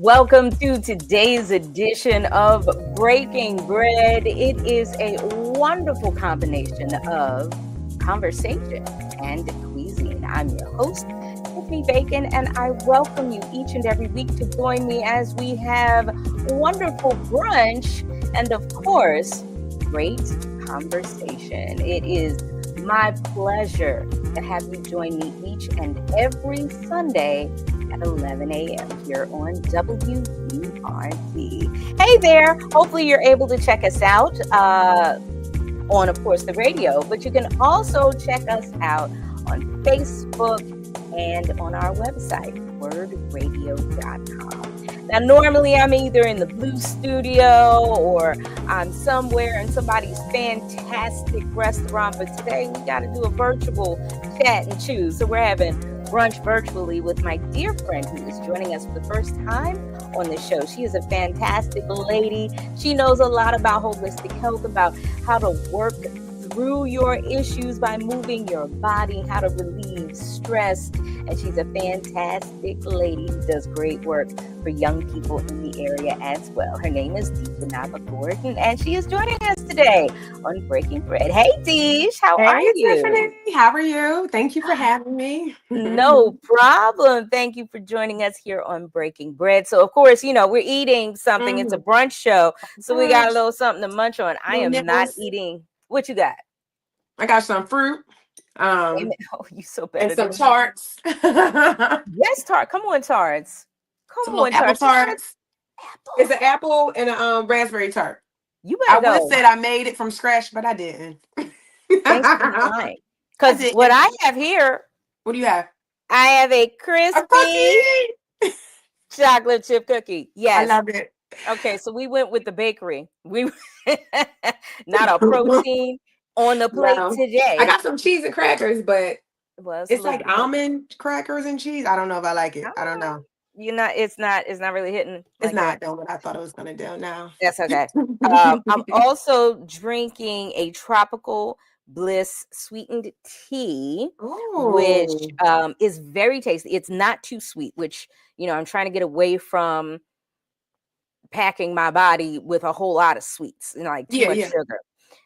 Welcome to today's edition of Breaking Bread. It is a wonderful combination of conversation and cuisine. I'm your host, Tiffany Bacon, and I welcome you each and every week to join me as we have wonderful brunch and, of course, great conversation. It is my pleasure to have you join me each and every Sunday at 11 a.m. here on WURD. Hey there. Hopefully you're able to check us out on, of course, the radio, but you can also check us out on Facebook and on our website, wordradio.com. Now, normally I'm either in the Blue Studio or I'm somewhere in somebody's fantastic restaurant, but today we got to do a virtual chat and choose. So we're having brunch virtually with my dear friend who is joining us for the first time on the show. She is a fantastic lady. She knows a lot about holistic health, about how to work through your issues by moving your body, how to relieve stress. And she's a fantastic lady who does great work for young people in the area as well. Her name is Dejenaba Gordon, and she is joining us today on Breaking Bread. Hey, Dej, how are you? Tiffany, how are you? Thank you for having me. No problem. Thank you for joining us here on Breaking Bread. So, of course, we're eating something. It's a brunch show, so we got a little something to munch on. I am not eating. What you got? I got some fruit. Oh, you so better And some than tarts. Yes, tart. Come on, tarts. Some Come little on, apple tarts. tarts. Apple. It's an apple and a raspberry tart. You I better would go. have said I made it from scratch, but I didn't. Thanks for lying. Because what I have here, What do you have? I have a A crispy cookie. chocolate chip cookie. Yes. I love it. Okay, so we went with the bakery. We not a protein on the plate No. today. I got some cheese and crackers, but Well, it's like almond crackers and chease. I don't know if I like it. I don't know. It's not really hitting It's like not that. doing what I thought it was gonna do now. That's okay. I'm also drinking a tropical bliss sweetened tea, which Oh. is very tasty. It's not too sweet, which I'm trying to get away from packing my body with a whole lot of sweets, like too much Yeah. sugar.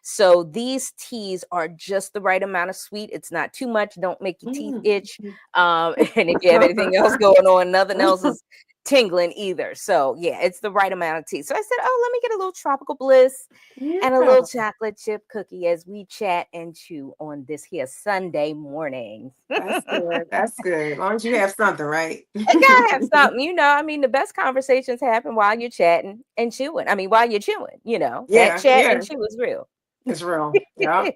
So these teas are just the right amount of sweet. It's not too much. Don't make your teeth itch. And if you have anything else going on, nothing else is tingling either. So yeah, it's the right amount of tea. So I said, oh, let me get a little tropical bliss and a little chocolate chip cookie as we chat and chew on this here Sunday morning. That's good. That's good. As long as you have something, right? I gotta have something, I mean, the best conversations happen while you're chatting and chewing. I mean, while you're chewing, that chat and chew is real. It's real. Yeah.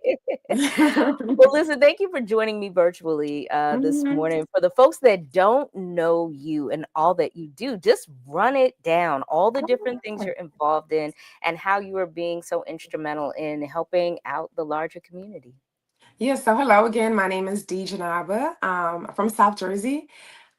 Well, listen, thank you for joining me virtually this morning. For the folks that don't know you and all that you do, just run it down, all the different things you're involved in and how you are being so instrumental in helping out the larger community. Yeah, so hello again. My name is Dejenaba. From South Jersey.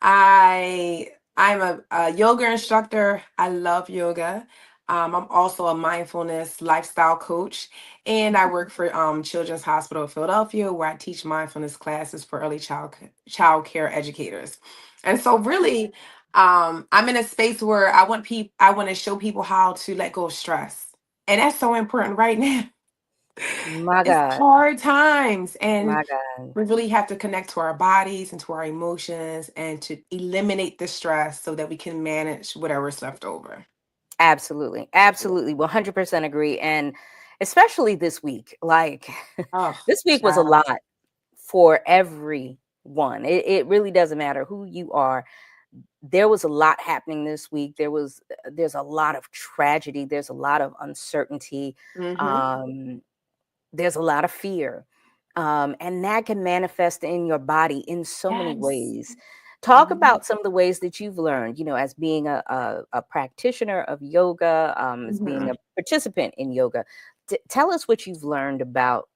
I'm a yoga instructor. I love yoga. I'm also a mindfulness lifestyle coach, and I work for Children's Hospital of Philadelphia, where I teach mindfulness classes for early child care educators. And so, really, I'm in a space where I want to show people how to let go of stress, and that's so important right now. My It's God. hard times, and My God. we really have to connect to our bodies and to our emotions and to eliminate the stress so that we can manage whatever's left over. Absolutely. Absolutely. 100% agree. And especially this week, like Oh, this week was a child. lot for everyone. It really doesn't matter who you are. There was a lot happening this week. There's a lot of tragedy. There's a lot of uncertainty. Mm-hmm. There's a lot of fear. And that can manifest in your body in so many Yes. ways. Talk Mhm. about some of the ways that you've learned, as being a practitioner of yoga, as being Mhm. a participant in yoga. Tell us what you've learned about,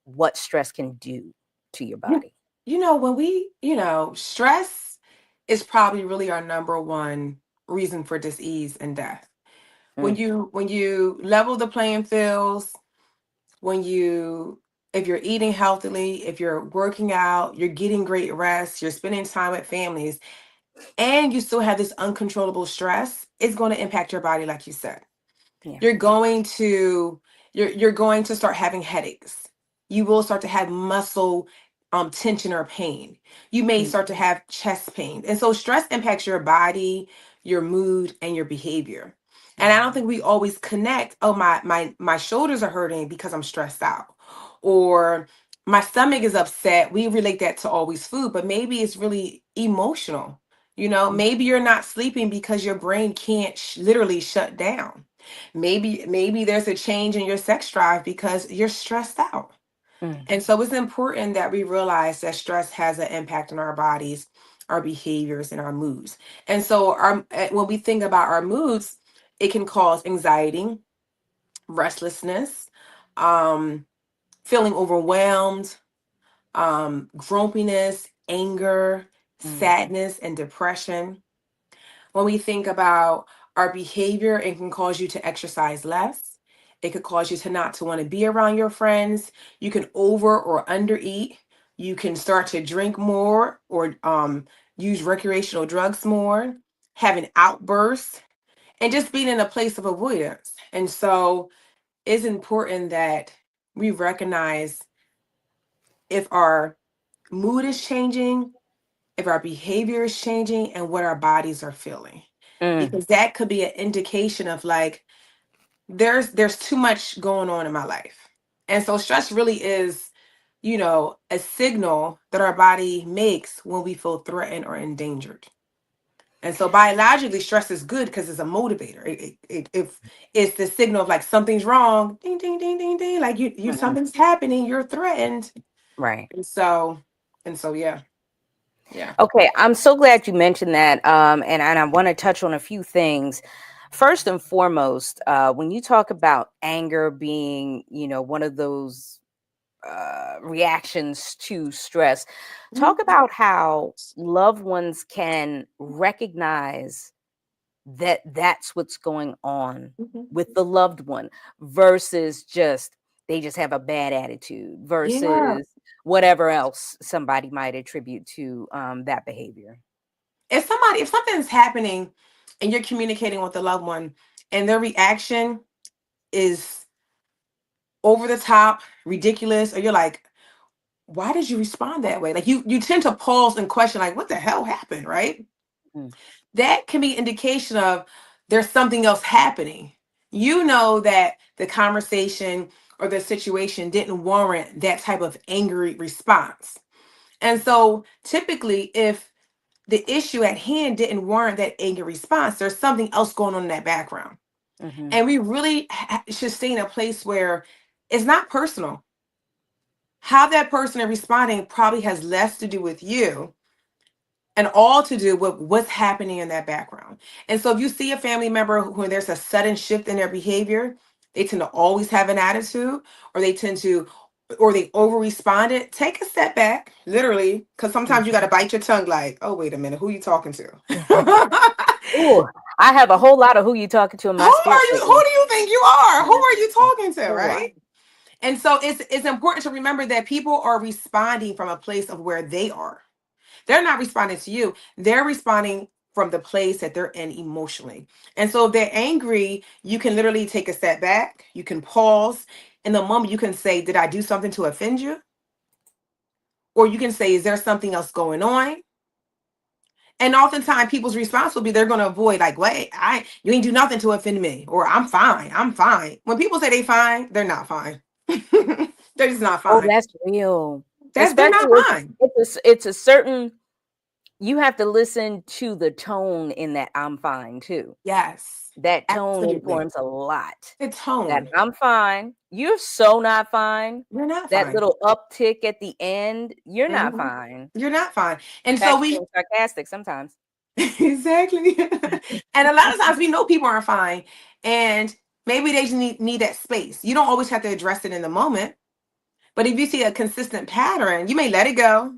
what stress can do to your You, body. when stress is probably really our number one reason for disease and death. Mm, When you level the playing fields, when you if you're eating healthily, if you're working out, you're getting great rest, you're spending time with families, and you still have this uncontrollable stress, it's going to impact your body, like you said. Yeah. You're going to you're going to start having headaches. You will start to have muscle tension or pain. You may Mm, start to have chest pain. And so stress impacts your body, your mood, and your behavior. And I don't think we always connect, oh, my shoulders are hurting because I'm stressed out. Or my stomach is upset. We relate that to always food, but maybe it's really emotional. mm, Maybe you're not sleeping because your brain can't literally shut down. Maybe there's a change in your sex drive because you're stressed out. mm, And so it's important that we realize that stress has an impact on our bodies, our behaviors, and our moods. And so when we think about our moods, it can cause anxiety, restlessness, um, feeling overwhelmed, grumpiness, anger, mm, sadness, and depression. When we think about our behavior, it can cause you to exercise less. It could cause you to not to want to be around your friends. You can over or undereat. You can start to drink more or use recreational drugs more, having outbursts, and just being in a place of avoidance. And so it's important that we recognize if our mood is changing, if our behavior is changing, and what our bodies are feeling, mm, because that could be an indication of like there's too much going on in my life. And so stress really is, a signal that our body makes when we feel threatened or endangered. And so biologically stress is good because it's a motivator. If it's the signal of like something's wrong, ding ding ding ding ding, like you mhm. something's happening, you're threatened. Right. And so yeah. Yeah. Okay, I'm so glad you mentioned that, and I want to touch on a few things. First and foremost, when you talk about anger being, one of those reactions to stress, talk Mhm. about how loved ones can recognize that that's what's going on Mhm. with the loved one versus just they just have a bad attitude Yeah. versus whatever else somebody might attribute to that behavior. If something's happening and you're communicating with a loved one and their reaction is over the top, ridiculous, or you're like, why did you respond that way? Like you tend to pause and question, like, what the hell happened, right? Mm, That can be indication of there's something else happening. You know that the conversation or the situation didn't warrant that type of angry response. And so typically if the issue at hand didn't warrant that angry response, there's something else going on in that background. mhm, And we really should stay in a place where it's not personal. How that person is responding probably has less to do with you and all to do with what's happening in that background. And so if you see a family member when there's a sudden shift in their behavior, they tend to always have an attitude, or they tend to, or they over responded, take a step back, literally, because mm. sometimes you got to bite your tongue like, oh, wait a minute, who you talking to? Ooh, I have a whole lot of who you talking to in my spirit Who lately. do you think you are? Who are you talking to, Whole lot. right? And so it's important to remember that people are responding from a place of where they are. They're not responding to you. They're responding from the place that they're in emotionally. And so if they're angry, you can literally take a step back. You can pause. In the moment, you can say, did I do something to offend you? Or you can say, is there something else going on? And oftentimes people's response will be they're gonna avoid, like, wait, you ain't do nothing to offend me, or I'm fine, I'm fine. When people say they fine, they're not fine. They're just not Oh, fine. that's real. They're Especially not if fine. it's a certain you have to listen to the tone in that "I'm fine" too. Yes, That tone absolutely. informs a lot. The That tone. "I'm fine," "You're so not fine," You're not that fine. little uptick at the end, "You're not Mhm. fine." You're not fine. In And so fact, we you're being sarcastic sometimes. exactly. And a lot of times we know people aren't fine, and maybe they just need that space. You don't always have to address it in the moment, but if you see a consistent pattern, you may let it go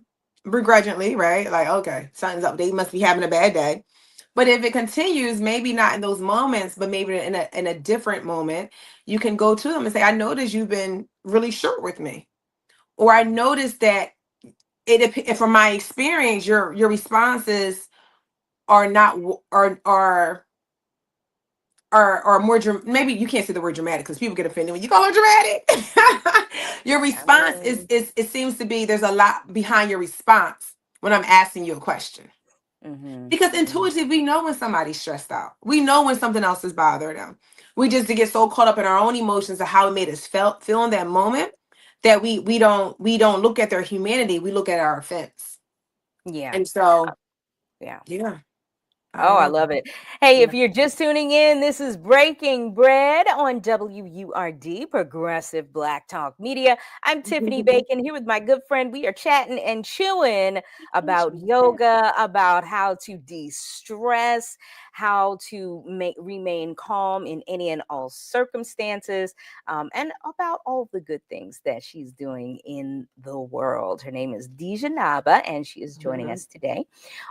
begrudgingly, right? Like, okay, something's up. They must be having a bad day. But if it continues, maybe not in those moments, but maybe in a different moment, you can go to them and say, I noticed you've been really short with me. Or I noticed that from my experience, your responses are not are or more maybe you can't say the word dramatic because people get offended when you call her dramatic. Your I response mean, is it seems to be there's a lot behind your response when I'm asking you a question. mhm, Because mhm. intuitively, we know when somebody's stressed out. We know when something else is bothering them. We just get so caught up in our own emotions of how it made us feel in that moment that we don't look at their humanity. We look at our offense. Yeah. And so, Yeah. yeah, I Oh, don't I know. love it. Hey, Yeah. if you're just tuning in, this is Breaking Bread on WURD, Progressive Black Talk Media. I'm Tiffany Bacon here with my good friend. We are chatting and chewing about yoga, about how to de stress, how to remain calm in any and all circumstances, and about all the good things that she's doing in the world. Her name is Dejenaba, and she is joining Mhm. us today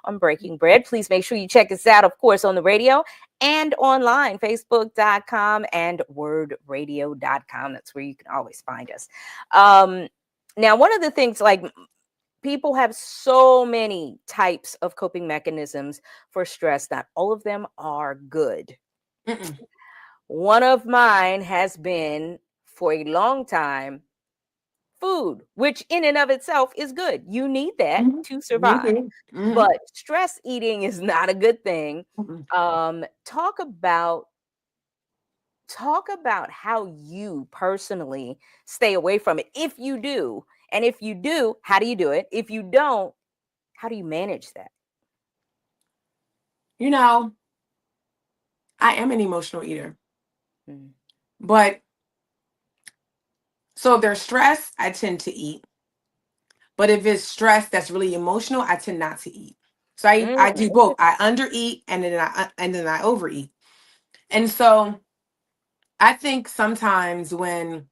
on Breaking Bread. Please make sure you check us out, of course, on the radio and online, facebook.com and wordradio.com. That's where you can always find us. Um, Now, one of the things, like, people have so many types of coping mechanisms for stress. Not all of them are good. Mm-mm. One of mine has been for a long time food, which in and of itself is good. You need that Mhm. to Me survive. too. Mhm. But stress eating is not a good thing. Mhm. Um, talk about talk about how you personally stay away from it if you do. And if you do, how do you do it? If you don't, how do you manage that? You know, I am an emotional eater, Mm, but so if there's stress, I tend to eat. But if it's stress that's really emotional, I tend not to eat. So I do both. interesting. I undereat and then I overeat. And so I think sometimes when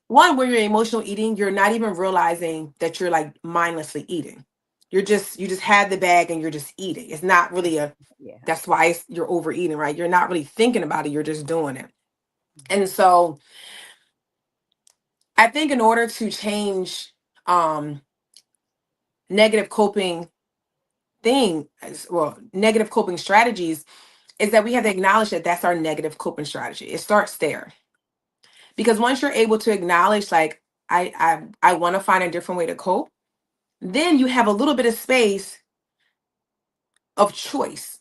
you're emotional eating, you're not even realizing that you're like mindlessly eating. You just had the bag and you're just eating. It's not really a Yeah. that's why you're overeating, right? You're not really thinking about it, you're just doing it. And so I think in order to change um negative coping negative coping strategies is that we have to acknowledge that that's our negative coping strategy. It starts there. Because once you're able to acknowledge like I want to find a different way to cope, then you have a little bit of space of choice.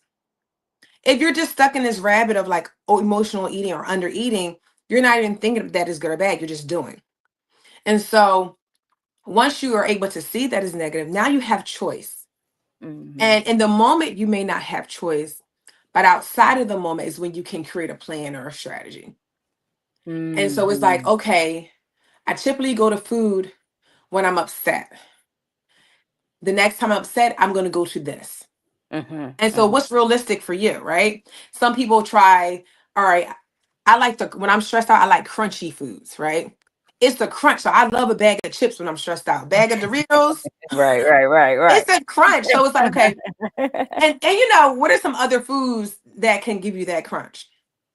If you're just stuck in this rabbit of like emotional eating or under eating, you're not even thinking of that as good or bad. You're just doing. And so once you are able to see that as negative, now you have choice. Hmm. And in the moment, you may not have choice, but outside of the moment is when you can create a plan or a strategy. And so it's like, Hmm. okay, I typically go to food when I'm upset. The next time I'm upset, I'm going to go to this. Hmm. And so Hmm. what's realistic for you, right? Some people try, all right, I like when I'm stressed out, I like crunchy foods, right? It's the crunch. So I love a bag of chips when I'm stressed out. Bag of Doritos, Right, right, right, right. it's a crunch. So it's like, okay. And what are some other foods that can give you that crunch?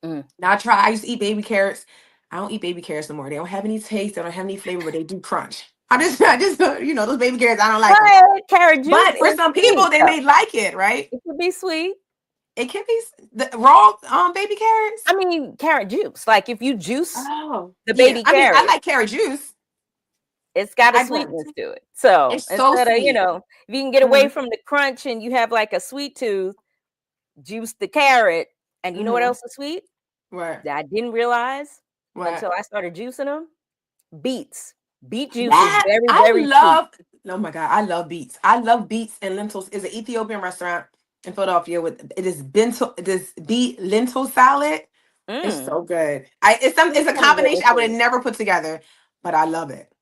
Mm. Now I used to eat baby carrots. I don't eat baby carrots no more. They don't have any taste, they don't have any flavor, but they do crunch. I just those baby carrots, I don't like them. But carrot juice But for is some sweet, people, they though. may like it, right? It could be sweet. It can be the raw baby carrots. I mean, carrot juice. Like, if you juice Oh, the yeah. baby I mean, I carrot, like carrot juice. it's got a I do. sweetness to it. So It's so instead of, sweet. if you can get away Hmm. from the crunch and you have like a sweet tooth, juice the carrot. And you know what Hmm. else is sweet What? that I didn't realize What? until I started juicing them? Beets. Beet juice is That very, I very sweet. love. Oh my god, I love beets. I love beets and lentils. It's an Ethiopian restaurant in Philadelphia with it is bento. It is beet lentil salad. It's Mm. so good. It's Please a tell me what combination this I would have is. never put together, but I love it.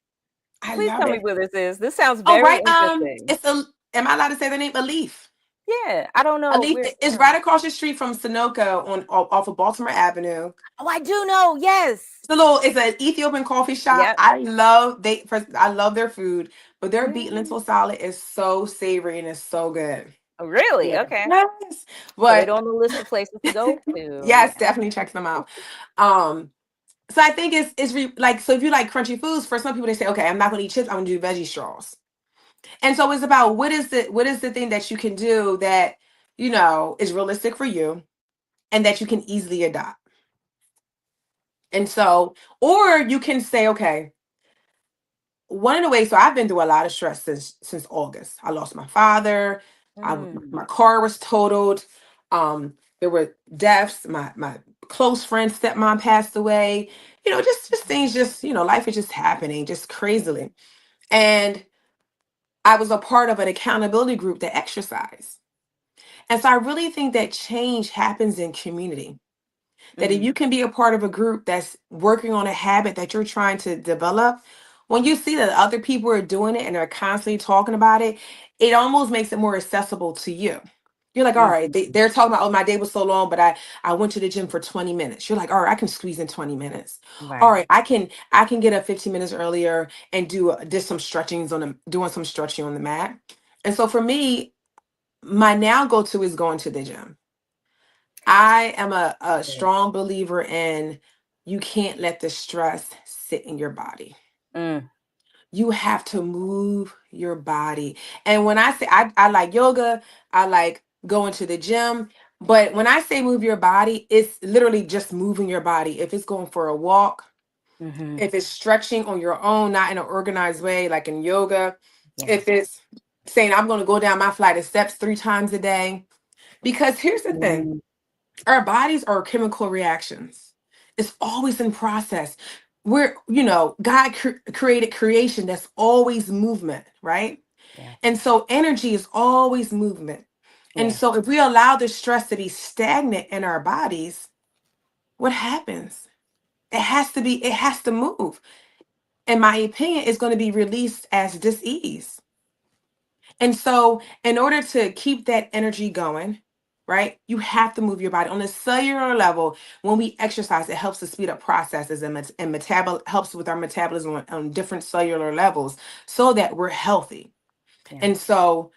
I Please love tell me it. what this is. This sounds Oh very right, interesting. it's a. Am I allowed to say the name? A leaf. Yeah, I don't A know. leaf is right across the street from Sunoco off of Baltimore Avenue. Oh, I do know. Yes. It's an Ethiopian coffee shop. Yep. I love their food, but their beet Mm. lentil salad is so savory and it's so good. Oh, really? Yeah. Okay. Yes. Put it But on the list of places to go to. yes, Yeah. definitely check them out. Um, so I think like so if you like crunchy foods, for some people they say, okay, I'm not gonna eat chips, I'm gonna do veggie straws. And so it's about what is the thing that you can do that is realistic for you and that you can easily adopt. And so, or you can say, okay, one of the ways, so I've been through a lot of stress since August. I lost my father. Mm. My car was totaled. There were deaths. My close friend stepmom passed away. Just things. Just life is just happening, just crazily. And I was a part of an accountability group that exercised. And so I really think that change happens in community. That if Mm. you can be a part of a group that's working on a habit that you're trying to develop, when you see that other people are doing it and they're constantly talking about it, it almost makes it more accessible to you. You're like, all right, Mhm. they're talking about, oh, my day was so long, but I went to the gym for 20 minutes. You're like, all right, I can squeeze in 20 minutes. All Right. right, I can get up 15 minutes earlier and did some stretchings doing some stretching on the mat. And so for me, my now go to is going to the gym. I am a Good. strong believer in you can't let the stress sit in your body. Mm. You have to move your body. And when I say I like yoga, I like going to the gym. But when I say move your body, it's literally just moving your body. If it's going for a walk, Mhm. if it's stretching on your own, not in an organized way, like in yoga, Yeah. if it's saying, I'm going to go down my flight of steps 3 times a day. Because here's the thing, Mm. our bodies are chemical reactions. It's always in process. God created creation that's always movement, right? Yeah. And so energy is always movement. And Yeah. so if we allow the stress to be stagnant in our bodies, what happens? It has to move. In my opinion, it's going to be released as dis-ease. And so, in order to keep that energy going, right, you have to move your body on a cellular level. When we exercise, it helps to speed up processes and helps with our metabolism on different cellular levels so that we're healthy. Yeah. And so,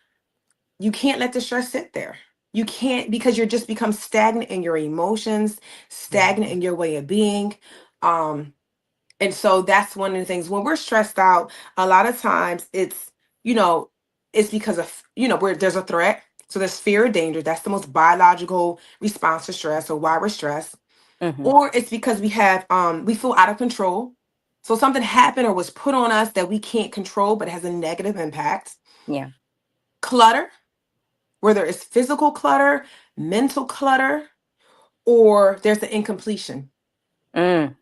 you can't let the stress sit there. You can't, because you're just become stagnant in your emotions, Yeah. stagnant in your way of being. Um, and so that's one of the things when we're stressed out, a lot of times you know, it's because of, where there's a threat. So there's fear or danger. That's the most biological response to stress or why we're stressed. Mhm. Or it's because we feel out of control. So something happened or was put on us that we can't control, but it has a negative impact. Yeah. Clutter, whether it's physical clutter, mental clutter, or there's the incompletion. Mm. An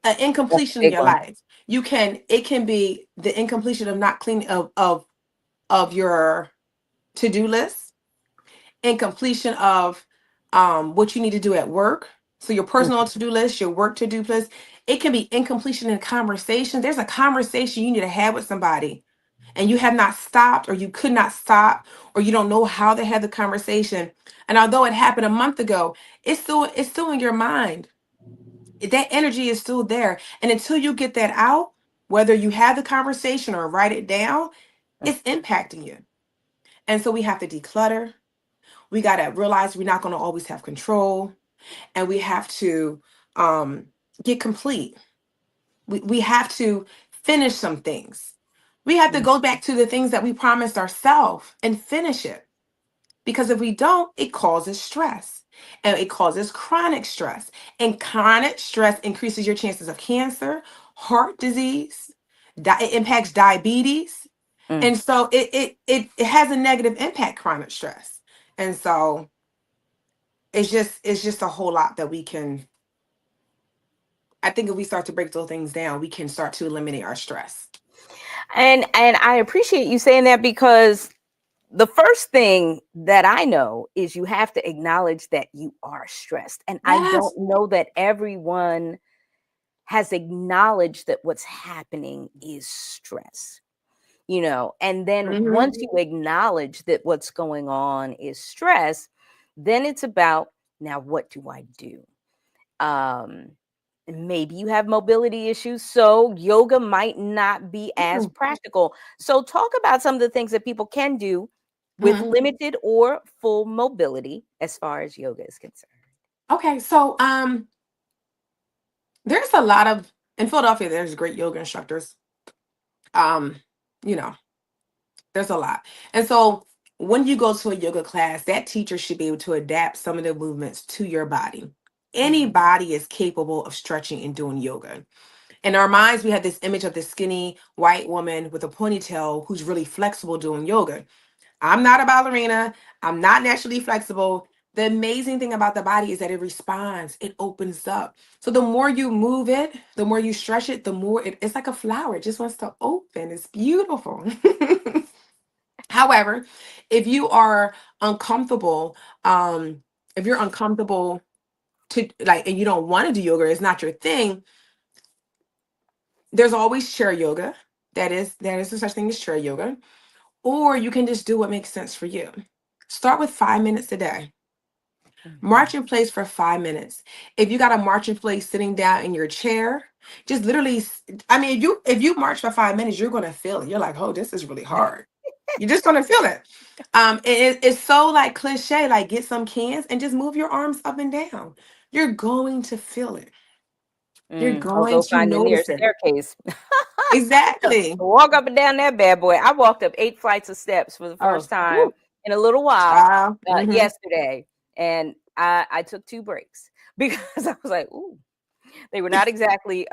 That's a incompletion in big your one. life. It can be the incompletion of not cleaning of your to-do list, incompletion of what you need to do at work. So your personal Mhm. to-do list, your work to-do list. It can be incompletion in conversation. There's a conversation you need to have with somebody and you have not stopped, or you could not stop, or you don't know how to have the conversation. And although it happened a month ago, it's still in your mind. That energy is still there. And until you get that out, whether you have the conversation or write it down, Mm. it's impacting you. And so we have to declutter. We got to realize we're not going to always have control, and we have to um, get complete. We have to finish some things. We have to Mm. go back to the things that we promised ourselves and finish it. Because if we don't, it causes stress and it causes chronic stress. And chronic stress increases your chances of cancer, heart disease, it impacts diabetes. Mm. And so it has a negative impact, chronic stress. And so it's just a whole lot that we can, I think if we start to break those things down, we can start to eliminate our stress. And I appreciate you saying that because the first thing that I know is you have to acknowledge that you are stressed. And I don't Yes. know that everyone has acknowledged that what's happening is stress. And then Hmm. once you acknowledge that what's going on is stress, then it's about, now what do I do? um Maybe you have mobility issues, so yoga might not be as practical. So talk about some of the things that people can do with Hmm. limited or full mobility as far as yoga is concerned. Okay, so there's a lot of in Philadelphia. There's great yoga instructors. Um, you know, there's a lot, and so when you go to a yoga class, that teacher should be able to adapt some of the movements to your body. Mm-hmm. Anybody is capable of stretching and doing yoga. In our minds, we have this image of this skinny white woman with a ponytail who's really flexible doing yoga. I'm not a ballerina. I'm not naturally flexible. The amazing thing about the body is that it responds, it opens up. So the more you move it, the more you stretch it, the more it's like a flower. It just wants to open. It's beautiful. However, if you are uncomfortable, if you're uncomfortable to like, and you don't want to do yoga, it's not your thing, there's always chair yoga. That is the such thing as chair yoga. Or you can just do what makes sense for you. Start with 5 minutes a day. Mm-hmm. March in place for 5 minutes. If you got to march in place sitting down in your chair, just literally, I mean, if you march for 5 minutes, you're gonna feel it. You're like, oh, this is really hard. You're just gonna feel it. It's so like cliche, like get some cans and just move your arms up and down. You're going to feel it. You're Or going go to find the nearest notice it. staircase. Exactly. Walk up and down that bad boy. I walked up 8 flights of steps for the Oh, first time whew, in a little while child. Mm-hmm. yesterday, and I took 2 breaks because I was like, "Ooh," they were not exactly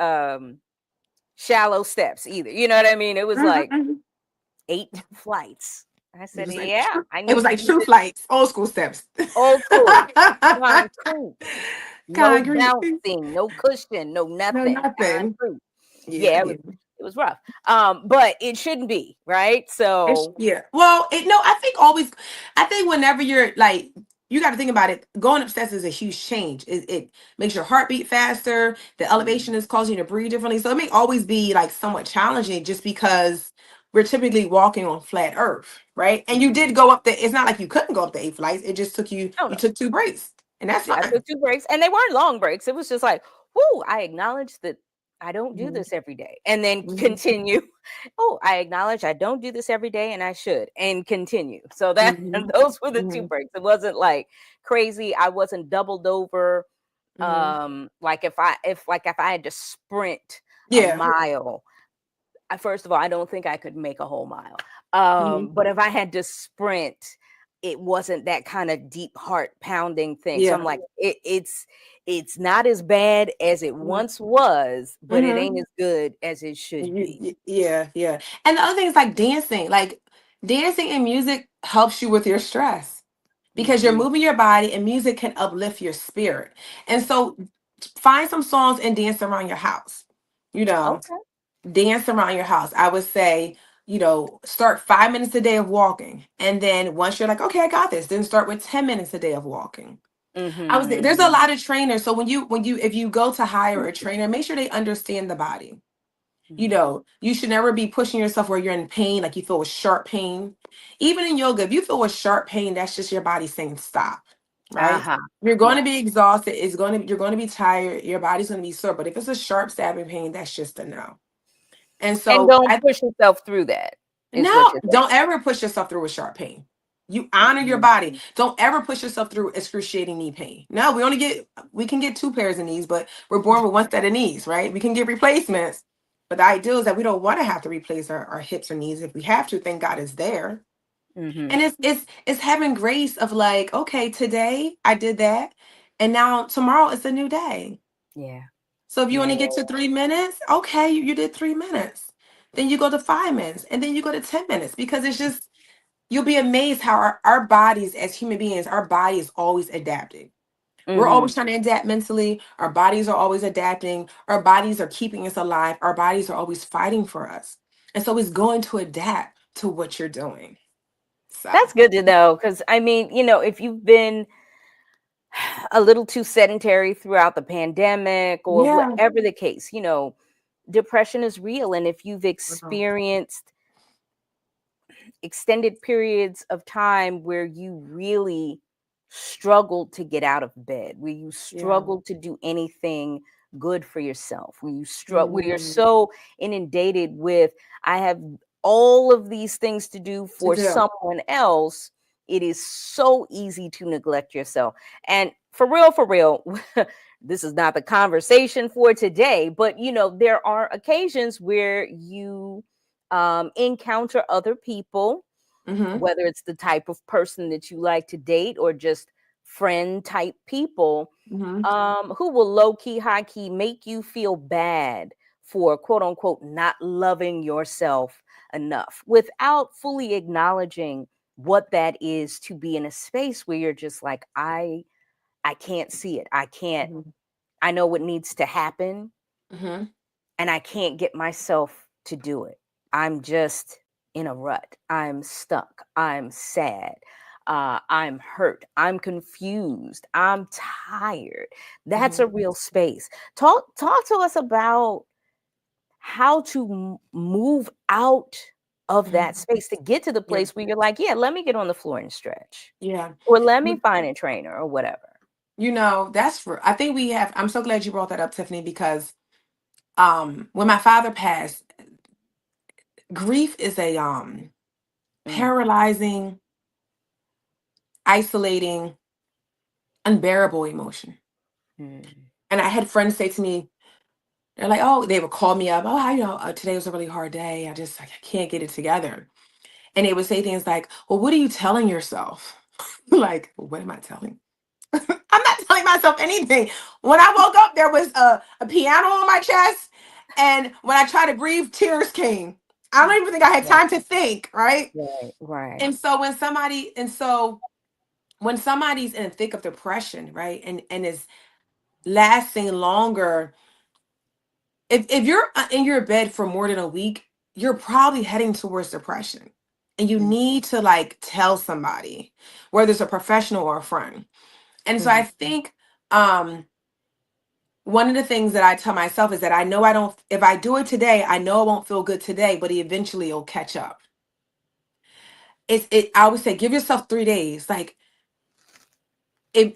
shallow steps either. You know what I mean? It was like Mm-hmm. 8 flights. I It said, was like "Yeah, I it was need to like do true this flights, old school steps. old school, concrete, no Concrete. bouncing, no cushion, no No, nothing, nothing. concrete." Yeah, Yeah, yeah. it was rough. But it shouldn't be, right? So, Yeah. Well, no, I think always, I think whenever you're like, you got to think about it. Going upstairs is a huge change. It makes your heart beat faster. The elevation mhm. is causing you to breathe differently. So it may always be like somewhat challenging just because we're typically walking on flat earth, right? And you did Mhm. go up the, it's not like you couldn't go up the 8 flights. It just took you, No, you no. took 2 breaks and that's Yeah, I fine. took 2 breaks, and they weren't long breaks. It was just like, "Whoo, I acknowledge that I don't do Mhm, this every day," and then mhm, continue. "Oh, I acknowledge I don't do this every day, and I should," and continue. So that mhm, those were the 2 mhm, breaks. It wasn't, like, crazy. I wasn't doubled over, mhm. like, if I had to sprint a Yeah. mile, first of all, I don't think I could make a whole mile. Mhm. But if I had to sprint, it wasn't that kind of deep heart pounding thing. So I'm Yeah. like, it's not as bad as it Mhm. once was, but it Mhm. ain't as good as it should be. Yeah, yeah. And the other thing is like dancing. Like dancing and music helps you with your stress because you're Hmm. moving your body and music can uplift your spirit. And so find some songs and dance around your house. You know, Okay. dance around your house. I would say, start 5 minutes a day of walking. And then once you're like, okay, I got this, then start with 10 minutes a day of walking. There's a Hmm. lot of trainers. So if you go to hire a trainer, make sure they understand the body. Hmm. You should never be pushing yourself where you're in pain, like you feel with sharp pain. Even in yoga, if you feel with sharp pain, that's just your body saying stop, right? Uh-huh. You're going to Yeah. be exhausted. You're going to be tired. Your body's going to be sore. But if it's a sharp stabbing pain, that's just a no. And And so don't push yourself through that, is what no, you're don't ever push yourself through with sharp pain. You honor your saying. body. Don't ever push yourself through excruciating knee pain. No, we can get 2 pairs of knees, but we're born with one set of knees, right? We can get replacements. But the ideal is that we don't want to have to replace our hips or knees. If we have to, thank God it's there. Hmm. And it's having grace of like, okay, today I did that, and now tomorrow it's a new day. Yeah. So if you Yeah. only get to 3 minutes, okay, you did 3 minutes. Then you go to 5 minutes, and then you go to 10 minutes because it's just you'll be amazed how our bodies as human beings, our body is always adapting. We're Hmm. always trying to adapt mentally. Our bodies are always adapting. Our bodies are keeping us alive. Our bodies are always fighting for us. And so it's going to adapt to what you're doing. So That's good to know because I mean, if you've been a little too sedentary throughout the pandemic or yeah. whatever the case, depression is real. And if you've Mhm. experienced extended periods of time where you really struggled to get out of bed, where you Yeah. struggled to do anything good for yourself, where you're Mhm. so inundated with, I have all of these things to do To for do. someone else, it is so easy to neglect yourself. And for real, this is not the conversation for today, but there are occasions where you encounter other people Mm-hmm. whether it's the type of person that you like to date or just friend type people, Mm-hmm. who will low key, high key make you feel bad for quote unquote not loving yourself enough without fully acknowledging what that is to be in a space where you're just like, I can't see it. I can't, Mm-hmm. I know what needs to happen Mm-hmm. and I can't get myself to do it. I'm just in a rut. I'm stuck. I'm sad. I'm hurt. I'm confused. I'm tired. That's Mm-hmm. a real space. Talk to us about how to move out of that Mm-hmm. space to get to the Yeah. place where you're like, yeah, let me get on the floor and stretch, Yeah. or let me find a trainer or whatever. That's for, I think we have, I'm so glad you brought that up, Tiffany, because when my father passed, grief is a Mm, paralyzing, isolating, unbearable emotion. mm, And I had friends say to me, they're like, oh, they would call me up, oh, today was a really hard day. I can't get it together. And they would say things like, well, what are you telling yourself? Like, what am I telling? I'm not telling myself anything. When I woke up, there was a piano on my chest. And when I tried to breathe, tears came. I don't even think I had right, time to think, right? right, right. And so when somebody's in the thick of depression, right, and is lasting longer, if you're in your bed for more than a week, you're probably heading towards depression. And you Mm, need to like tell somebody, whether it's a professional or a friend. And so I mm, think one of the things that I tell myself is that I know I don't, if I do it today, I know I won't feel good today, but eventually it'll catch up. I always say, give yourself 3 days. Like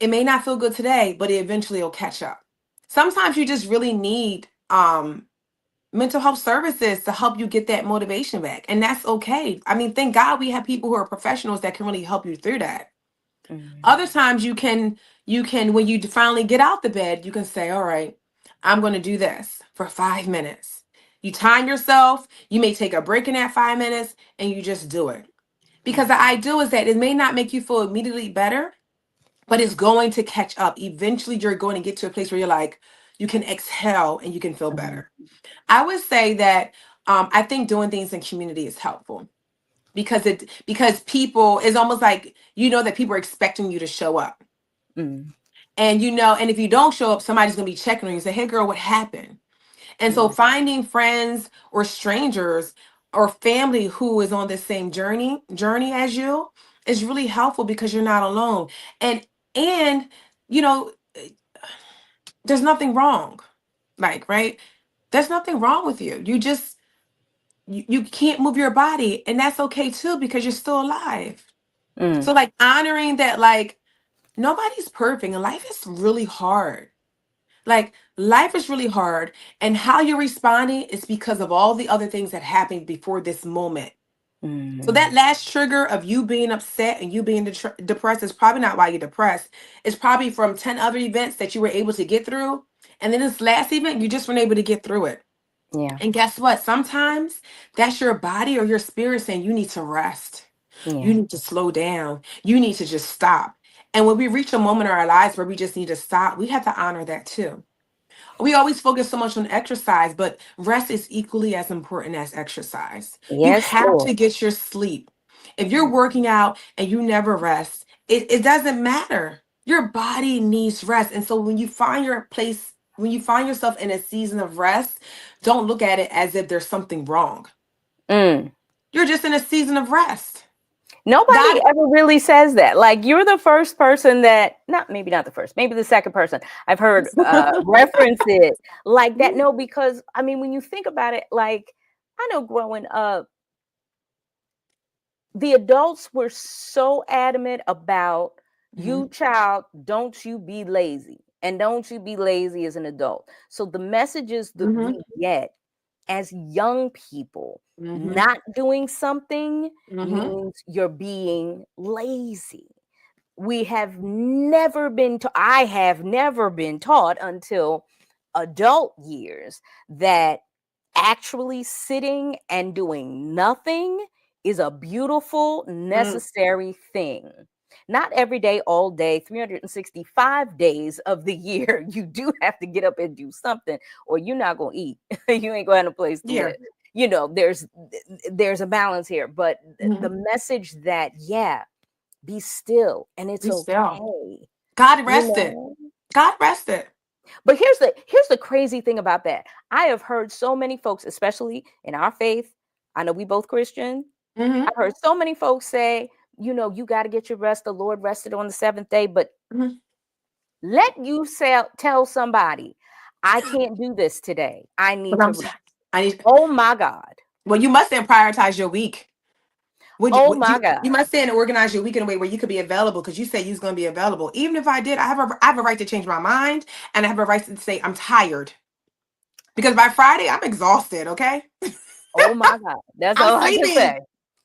it may not feel good today, but eventually it'll catch up. Sometimes you just really need mental health services to help you get that motivation back. And that's okay. I mean, thank God we have people who are professionals that can really help you through that. mm, Other times you can when you finally get out the bed, you can say, all right, I'm going to do this for 5 minutes. You time yourself, you may take a break in that 5 minutes and you just do it. Because the mm, idea is that it may not make you feel immediately better, but it's going to catch up. Eventually you're going to get to a place where you're like, you can exhale and you can feel mm, better. I would say that I think doing things in community is helpful because people is almost like that people are expecting you to show up. mm, And if you don't show up, somebody's gonna be checking on you and say, hey girl, what happened? And so mm, finding friends or strangers or family who is on the same journey as you is really helpful because you're not alone. And you know, there's nothing wrong. Like, right? There's nothing wrong with you. You can't move your body, and that's okay too because you're still alive. mm, So like honoring that, like nobody's perfect and life is really hard. Like life is really hard, and how you're responding is because of all the other things that happened before this moment. So that mm. last trigger of you being upset and you being depressed is probably not why you're depressed. It's probably from 10 other events that you were able to get through. And then this last event, you just weren't able to get through it. Yeah, And guess what? Sometimes that's your body or your spirit saying you need to rest. You yeah, need to slow down. You need to just stop. And when we reach a moment in our lives where we just need to stop, we have to honor that too. We always focus so much on exercise, but rest is equally as important as exercise. You yes, have Lord. to get your sleep. If you're Mm, working out and you never rest, it doesn't matter. Your body needs rest. And so when you find yourself in a season of rest, don't look at it as if there's something wrong. mm. You're just in a season of rest. Nobody God. ever really says that. Like you're the first person that, not maybe not the first, maybe the second person I've heard reference it like that. No, because I mean, when you think about it, like I know growing up, the adults were so adamant about Mhm, you, child, don't you be lazy, and don't you be lazy as an adult. So the messages that mhm, we get as young people, mhm, not doing something mhm, means you're being lazy. We have never been I have never been taught until adult years that actually sitting and doing nothing is a beautiful, Mm, necessary thing. Not every day, all day, 365 days of the year, you do have to get up and do something, or you're not gonna eat. You ain't gonna have a place to yeah. live. There's a balance here, but Mhm. the message that, yeah, be still and it's Be still. okay, God you rested. know. God rested. But here's the crazy thing about that. I have heard so many folks, especially in our faith. I know we both Christian. Hmm. I've heard so many folks say, you got to get your rest. The Lord rested on the seventh day. But Hmm. let you tell somebody, I can't do this today. I But need to I'm. rest. I need. Oh my God. Well, you must then prioritize your week. Oh Would my you God. must then organize your week in a way where you could be available because you said you was going to be available. Even if I did, I have a right to change my mind and I have a right to say I'm tired because by Friday I'm exhausted. Okay, Oh my God. That's I'm all I can sleepy. say.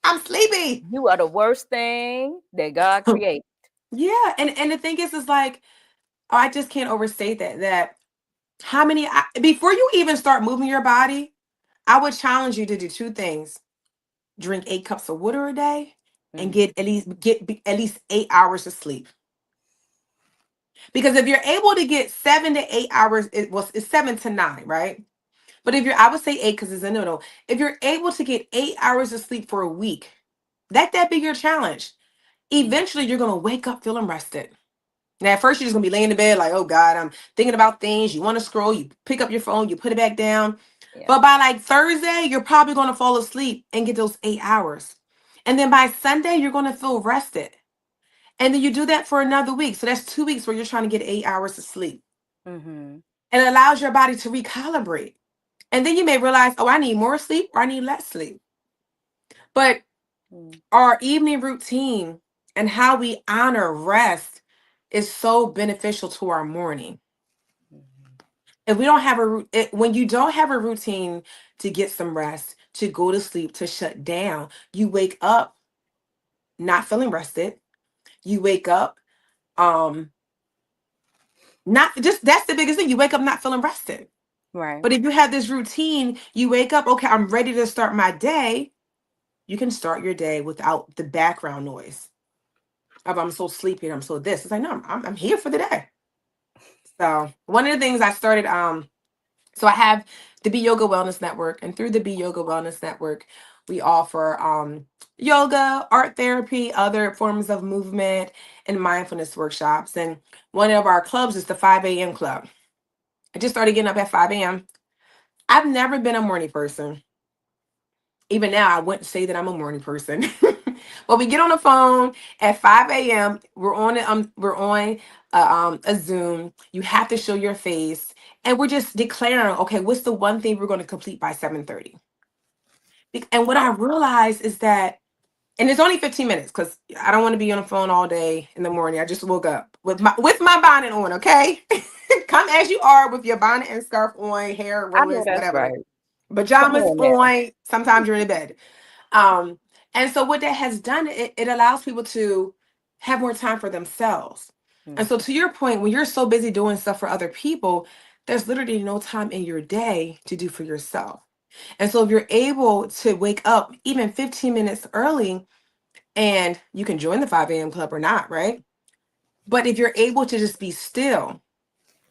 I'm sleepy. You are the worst thing that God created. Yeah, and the thing is like, oh, I just can't overstate that how many before you even start moving your body, I would challenge you to do two things: drink 8 cups of water a day, and Mm, get at least 8 hours of sleep. Because if you're able to get 7 to 8 hours, it's 7 to 9, right? But if you're, I would say eight because it's in the middle. If you're able to get 8 hours of sleep for a week, let that be your challenge. mm, Eventually, you're gonna wake up feeling rested. Now, at first, you're just gonna be laying in bed like, "Oh God, I'm thinking about things." You want to scroll, you pick up your phone, you put it back down. yeah. But by like Thursday, you're probably gonna fall asleep and get those 8 hours, and then by Sunday, you're gonna feel rested. And then you do that for another week. So that's 2 weeks where you're trying to get 8 hours of sleep. Mm-hmm. And it allows your body to recalibrate. And then you may realize, oh, I need more sleep or I need less sleep. But Mm, our evening routine and how we honor rest is so beneficial to our morning. mhm. If we don't have when you don't have a routine to get some rest, to go to sleep, to shut down, you wake up not feeling rested. You wake up um not just that's the biggest thing. You wake up not feeling rested. Right. But if you have this routine, you wake up, okay, I'm ready to start my day. You can start your day without the background noise of I'm so sleepy and I'm so this. It's like, no, I'm here for the day. So one of the things I started, so I have the Be Yoga Wellness Network, and through the Be Yoga Wellness Network, we offer yoga, art therapy, other forms of movement, and mindfulness workshops. And one of our clubs is the 5 a.m. club. I just started getting up at 5 a.m. I've never been a morning person. Even now, I wouldn't say that I'm a morning person. But we get on the phone at 5 a.m. We're on a Zoom. You have to show your face, and we're just declaring, okay, what's the one thing we're going to complete by 7:30? And what I realized is that, and it's only 15 minutes because I don't want to be on the phone all day in the morning. I just woke up with my bonnet on. Okay, come as you are with your bonnet and scarf on, hair I know rollers, that's whatever, right. Come pajamas on now. on. Sometimes you're in bed. Um, and so what that has done, it allows people to have more time for themselves. And Mm, so to your point, when you're so busy doing stuff for other people, there's literally no time in your day to do for yourself. And so if you're able to wake up even 15 minutes early, and you can join the 5 a.m. club or not, right? But if you're able to just be still,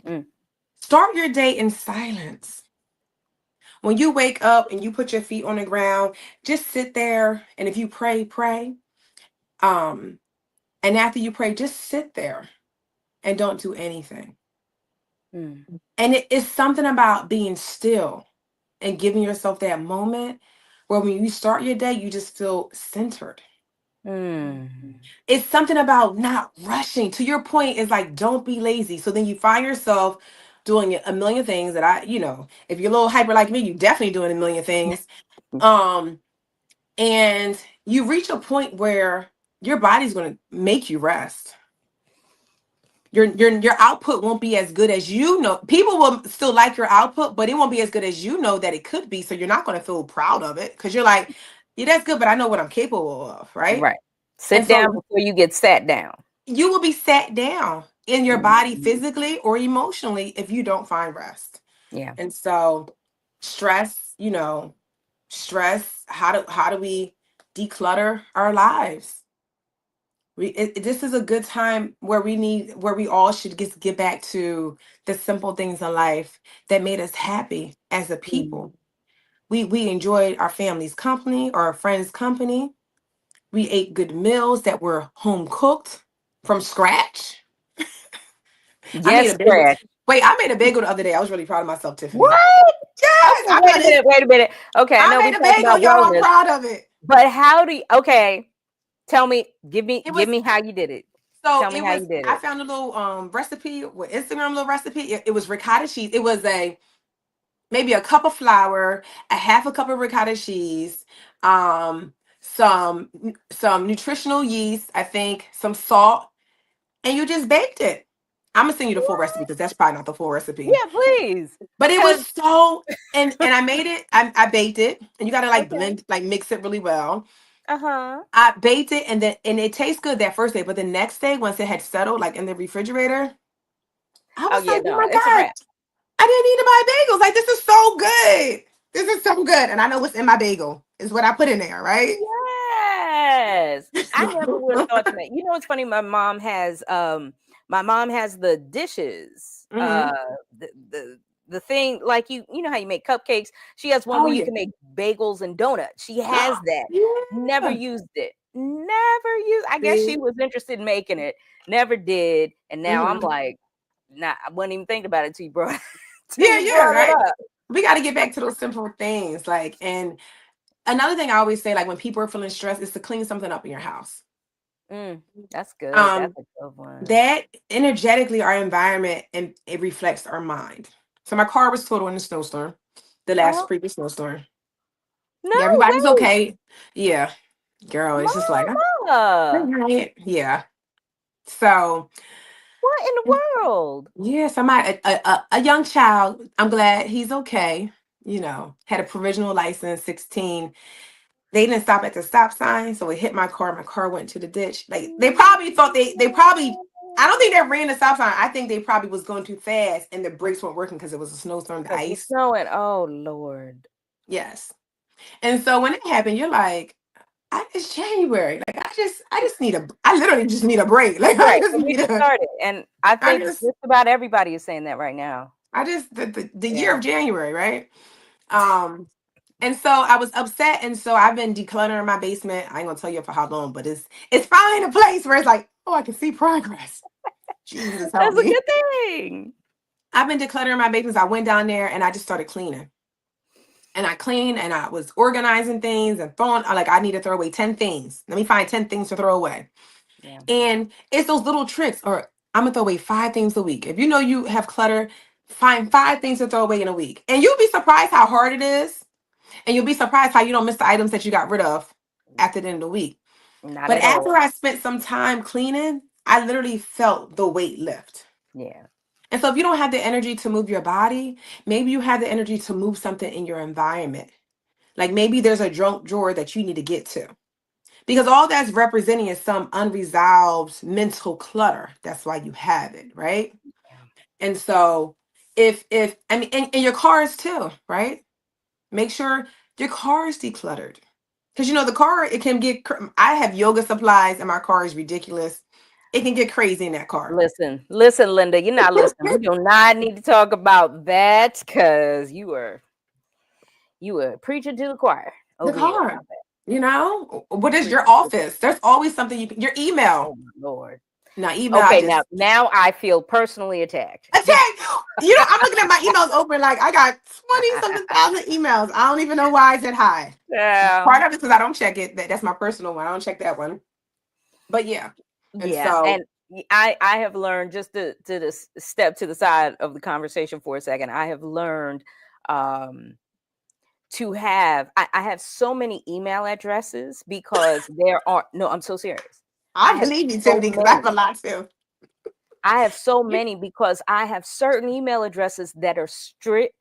mm, start your day in silence. When you wake up and you put your feet on the ground, just sit there. And if you pray, pray. Um, and after you pray, just sit there and don't do anything. mm, And it is something about being still and giving yourself that moment where when you start your day, you just feel centered. mm. It's something about not rushing. To your point, is like, don't be lazy. So then you find yourself doing a million things that if you're a little hyper like me, you definitely doing a million things. Um, and you reach a point where your body's going to make you rest. Your output won't be as good as you know. People will still like your output, but it won't be as good as you know that it could be. So you're not going to feel proud of it because you're like, yeah, that's good, but I know what I'm capable of, right? Right. And Sit down so before you get sat down. you will be sat down in your body Mhm. physically or emotionally if you don't find rest. Yeah. And so stress, stress, how do we declutter our lives. This is a good time where we all should get back to the simple things in life that made us happy as a Mm. people. We enjoyed our family's company or our friends' company. We ate good meals that were home cooked from scratch. I made Yes, a bagel. scratch. Wait, I made a bagel the other day. I was really proud of myself, Tiffany. What? Yes, Okay, I wait know a this. minute. Wait a minute. Okay, I I know we made a talking bagel, about y'all. I'm wellness, proud of it. but how do you? Okay, tell me. It Give was me how you did it. so Tell me it how was you did I it. found a little recipe with Instagram little recipe. It was ricotta cheese. It was a maybe a cup of flour, a half a cup of ricotta cheese, some nutritional yeast, I think, some salt, and you just baked it. I'm gonna send you the full recipe because that's probably not the full recipe. Yeah, please. But it Cause was so and I made it, I baked it, and you gotta like okay. blend, like mix it really well. Uh-huh. I baked it and it tastes good that first day, but the next day, once it had settled, like in the refrigerator, I Oh was yeah, like, oh no, my it's a God, wrap. I didn't need to buy bagels. Like, this is so good. This is so good. And I know what's in my bagel is what I put in there, right? Yes. I never would have thought to make. You know, it's funny. My mom has the dishes. Hmm. The thing like you know how you make cupcakes. She has one Oh, where you yeah. can make bagels and donuts. She has that. Never Yeah. used it. Never used. I guess she See? was interested in making it. Never did. And now I'm Hmm. like, nah, I wasn't even thinking about it till you brought till Yeah, you yeah, brought it right. up. We got to get back to those simple things. Like, and another thing I always say, like, when people are feeling stressed, is to clean something up in your house. Mm, that's good. That's Um, a good one. that energetically, our environment and it reflects our mind. So my car was totaled in a snowstorm, the last Oh previous snowstorm. no Yeah, everybody's way, okay. Yeah, girl, it's just like, mama! right. Yeah. So, What in the world? yes, a young child. I'm glad he's okay. You know, had a provisional license, 16. They didn't stop at the stop sign, so it hit my car. My car went to the ditch. Like they probably thought they probably. I don't think they ran the stop sign. I think they probably was going too fast and the brakes weren't working because it was a snowstorm, the Because it's ice. snowing. Oh Lord. Yes. And so when it happened, you're like, it's January. Like I literally just need a break. Like Right. And we just started. And I I think just just about everybody is saying that right now. the year Yeah. of January, right? Um, and so I was upset, and so I've been decluttering my basement. I ain't gonna tell you for how long, but it's finally in a place where it's like, oh, I can see progress. Jesus help That's a me. good thing. I've been decluttering my basement. I went down there and I just started cleaning. And I cleaned and I was organizing things and throwing like I need to throw away 10 things. Let me find 10 things to throw away. Yeah. And it's those little tricks, or I'm gonna throw away 5 things a week. If you know you have clutter, find 5 things to throw away in a week. And you'll be surprised how hard it is. And you'll be surprised how you don't miss the items that you got rid of after the end of the week. Not But at after all. I spent some time cleaning, I literally felt the weight lift. Yeah. And so if you don't have the energy to move your body, maybe you have the energy to move something in your environment. Like maybe there's a junk drawer that you need to get to. Because all that's representing is some unresolved mental clutter. That's why you have it, right? And so if I mean and your cars too, right? Make sure your car is decluttered. Because you know the car, it can get. I have yoga supplies, and my car is ridiculous. It can get crazy in that car. Listen, Linda, you're not listening. We do not need to talk about that because you were preaching to the choir The over here car, about that. you know, what is your Preaching to office? There's always something you can. Your email. Oh my Lord. Now, email. I Okay, now just now I feel personally attacked. attack. You know, I'm looking at my emails open. Like I got 20 something thousand emails. I don't even know why it's that high. Yeah. Part of it because I don't check it. That's my personal one. I don't check that one. But yeah, and Yeah, so and I have learned just to this step to the side of the conversation for a second. I have learned um to have I have so many email addresses because there are no, I'm so serious. I I have believe you, so Tiffany, because I have many. a lot too. I have so many because I have certain email addresses that are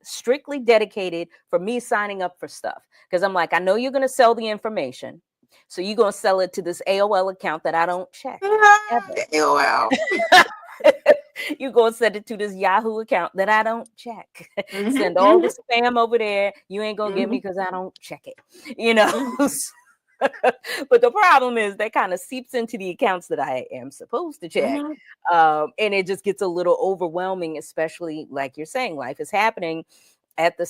strictly dedicated for me signing up for stuff. Because I'm like, I know you're going to sell the information. So you're going to sell it to this AOL account that I don't check ever. AOL. You go and send it to this Yahoo account that I don't check. Hmm. Send all Hmm. the spam over there. You ain't gonna get me Hmm. because I don't check it. You know. But the problem is that kind of seeps into the accounts that I am supposed to check. Mhm. And it just gets a little overwhelming, especially like you're saying, life is happening at the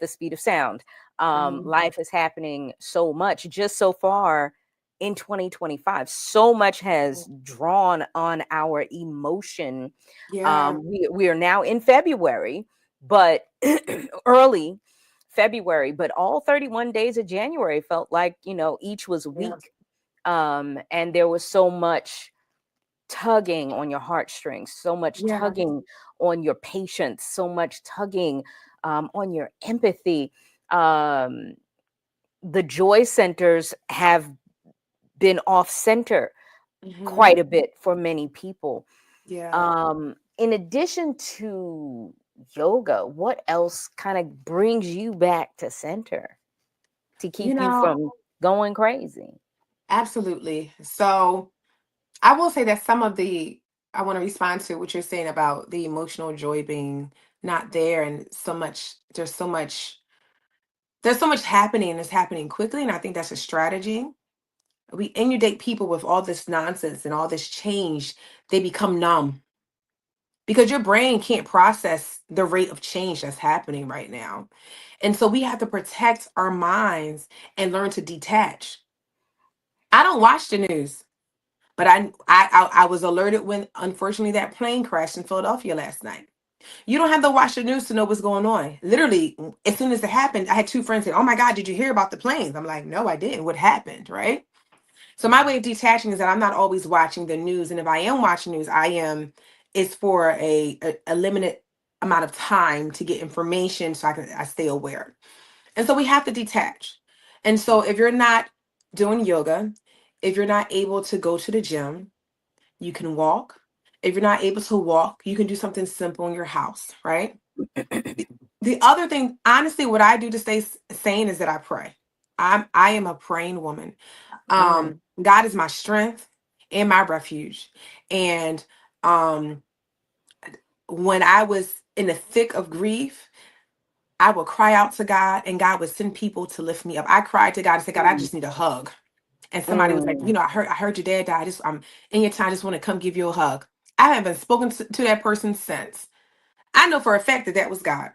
speed of sound. Mhm. Life is happening so much just so far in 2025. So much has drawn on our emotion. Yeah. We are now in February, but early February, but all 31 days of January felt like, each was a Yeah. week. And there was so much tugging on your heartstrings, so much Yeah. tugging on your patience, so much tugging on your empathy. Um, the joy centers have been off center Mhm. quite a bit for many people. Yeah. In addition to yoga, what else kind of brings you back to center to You keep you know, from going crazy? absolutely. So I will say that some of the I want to respond to what you're saying about the emotional joy being not there, and so much there's so much happening, and it's happening quickly, and I think that's a strategy. We inundate people with all this nonsense and all this change, they become numb because your brain can't process the rate of change that's happening right now. And so we have to protect our minds and learn to detach. I don't watch the news, but I was alerted when unfortunately that plane crashed in Philadelphia last night. You don't have to watch the news to know what's going on. Literally, as soon as it happened, I had two friends say, "Oh my God, did you hear about the planes?" I'm like, "No, I didn't. What happened?" Right? So my way of detaching is that I'm not always watching the news, and if I am watching news, I am it's for a limited amount of time to get information, so I stay aware. And so we have to detach. And so if you're not doing yoga, if you're not able to go to the gym, you can walk. If you're not able to walk, you can do something simple in your house, right? The other thing, honestly, what I do to stay sane is that I pray. I am a praying woman. Mm, God is my strength and my refuge. And um when I was in the thick of grief, I would cry out to God and God would send people to lift me up. I cried to God and said, God, I mm, just need a hug. And somebody was like, mm, I heard your dad died. I'm in your time, I just want to come give you a hug. I haven't spoken to that person since. I know for a fact that that was God.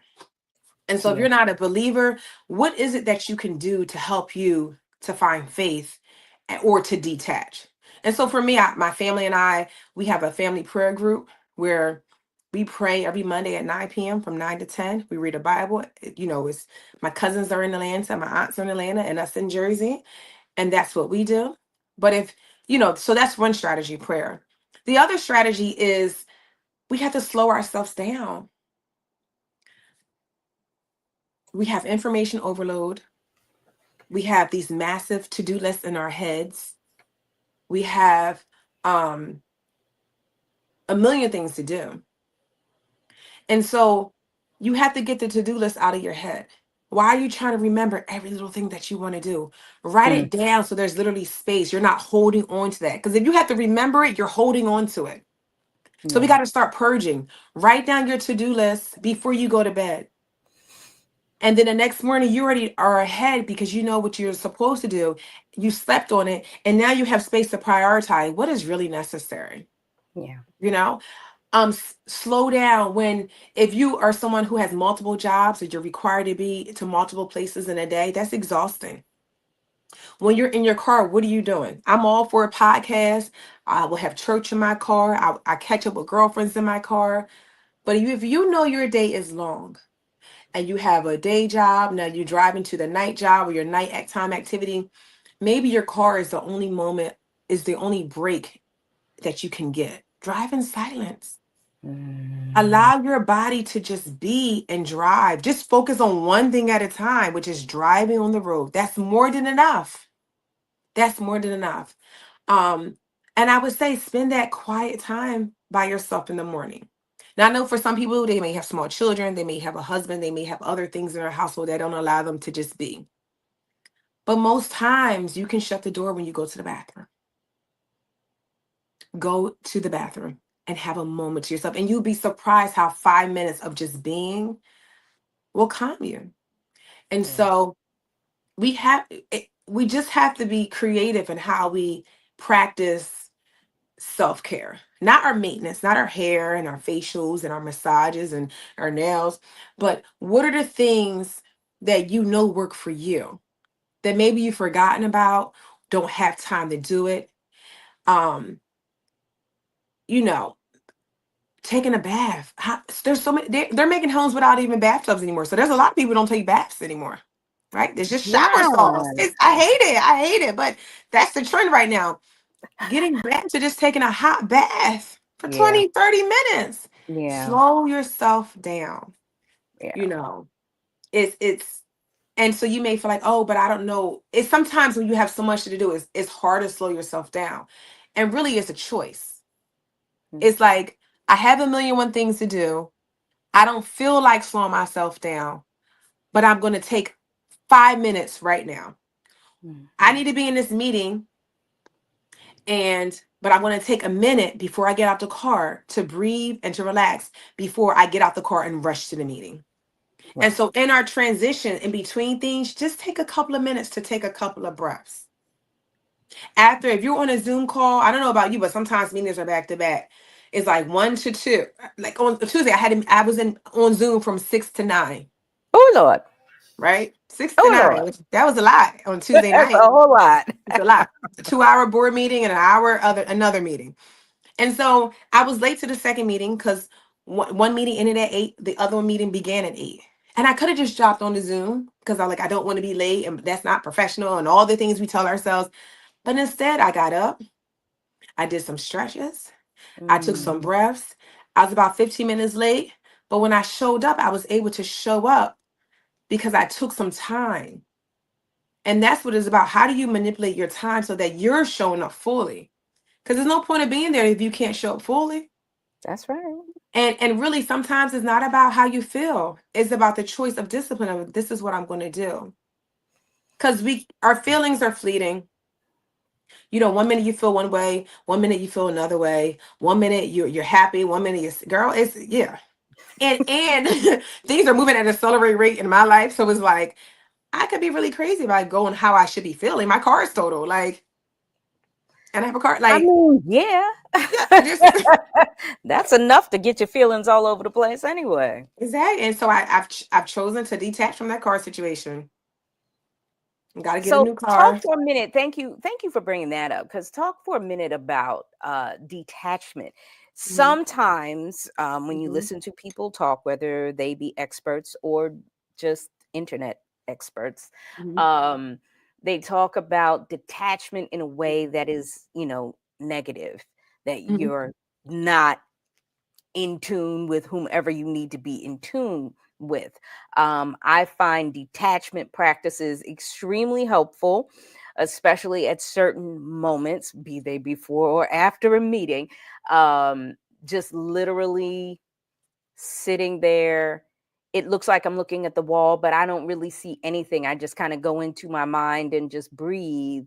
And so if yeah. you're not a believer, what is it that you can do to help you to find faith or to detach? And so for me, my family and I, we have a family prayer group where we pray every Monday at 9 p.m. from 9 to 10. We read a Bible. It's my cousins are in Atlanta, my aunts are in Atlanta, and us in Jersey. And that's what we do. But so that's one strategy, prayer. The other strategy is we have to slow ourselves down. We have information overload. We have these massive to-do lists in our heads. We have um a million things to do. And so you have to get the to-do list out of your head. Why are you trying to remember every little thing that you want to do? Write Mm, it down so there's literally space. You're not holding on to that. Because if you have to remember it, you're holding on to it. So we yeah. got to start purging. Write down your to-do list before you go to bed. And then the next morning, you already are ahead because you know what you're supposed to do. You slept on it, and now you have space to prioritize what is really necessary. Yeah. You know, slow down when if you are someone who has multiple jobs or you're required to be to multiple places in a day, that's exhausting. When you're in your car, what are you doing? I'm all for a podcast. I will have church in my car. I catch up with girlfriends in my car. But if you know your day is long and you have a day job, now you're driving to the night job or your night time activity, maybe your car is the only break that you can get. Drive in silence. Mm, Allow your body to just be and drive. Just focus on one thing at a time, which is driving on the road. That's more than enough. That's more than enough. Um, and I would say spend that quiet time by yourself in the morning. Now, I know for some people, they may have small children, they may have a husband, they may have other things in their household that don't allow them to just be. But most times, you can shut the door when you go to the bathroom. Go to the bathroom and have a moment to yourself. And you'll be surprised how 5 minutes of just being will calm you. And yeah. so we have it. we just have to be creative in how we practice self-care, not our maintenance, not our hair and our facials and our massages and our nails, but what are the things that you know work for you that maybe you've forgotten about, don't have time to do it. um you know, taking a bath. There's so many, they're making homes without even bathtubs anymore, so there's a lot of people who don't take baths anymore, right? There's just shower stalls. Yeah. I hate it, but that's the trend right now. Getting back to just taking a hot bath for Yeah. 20, 30 minutes. Yeah. Slow yourself down. You Yeah. know, it's and so you may feel like, oh, but I don't know. It's sometimes when you have so much to do, it's hard to slow yourself down. And really it's a choice. Mm, It's like I have a million one things to do. I don't feel like slowing myself down, but I'm gonna take 5 minutes right now. I mhm. need to be in this meeting, and but I'm going to take a minute before I get out the car to breathe and to relax before I get out the car and rush to the meeting. And Right. so in our transition in between things, just take a couple of minutes to take a couple of breaths. After, if you're on a Zoom call, I don't know about you, but sometimes meetings are back to back. It's like 1 to 2. Like on Tuesday, I was in on Zoom from 6 to 9, Oh Lord. right? Six to Oh Lord. nine. That was a lot on Tuesday That's a night. whole lot. It's a lot. A 2 hour board meeting and an hour other another meeting. And so I was late to the second meeting because one meeting ended at 8, the other one meeting began at 8. And I could have just dropped on the Zoom because I don't want to be late and that's not professional and all the things we tell ourselves. But instead, I got up, I did some stretches, I took Mm, some breaths. I was about 15 minutes late, but when I showed up, I was able to show up because I took some time. And that's what it's about. How do you manipulate your time so that you're showing up fully? Because there's no point of being there if you can't show up fully. that's right. And really sometimes it's not about how you feel. It's about the choice of discipline of this is what I'm going to do. Because we our feelings are fleeting. You know, 1 minute you feel one way, 1 minute you feel another way. 1 minute you're happy, 1 minute you're girl, it's yeah. And things are moving at an accelerated rate in my life. So it's like I could be really crazy about going how I should be feeling. My car is total. Like, and I have a car, I like, mean, yeah. yeah, I just That's enough to get your feelings all over the place anyway. exactly. And so I've chosen to detach from that car situation. Got to get a So new talk car. for a minute. Thank you for bringing that up. Because talk for a minute about detachment. Hmm. Sometimes when you Hmm. listen to people talk, whether they be experts or just internet experts, Hmm. um, they talk about detachment in a way that is, negative. That Hmm. you're not in tune with whomever you need to be in tune with. I find detachment practices extremely helpful, especially at certain moments, be they before or after a meeting. Um, just literally sitting there. It looks like I'm looking at the wall, but I don't really see anything. I just kind of go into my mind and just breathe.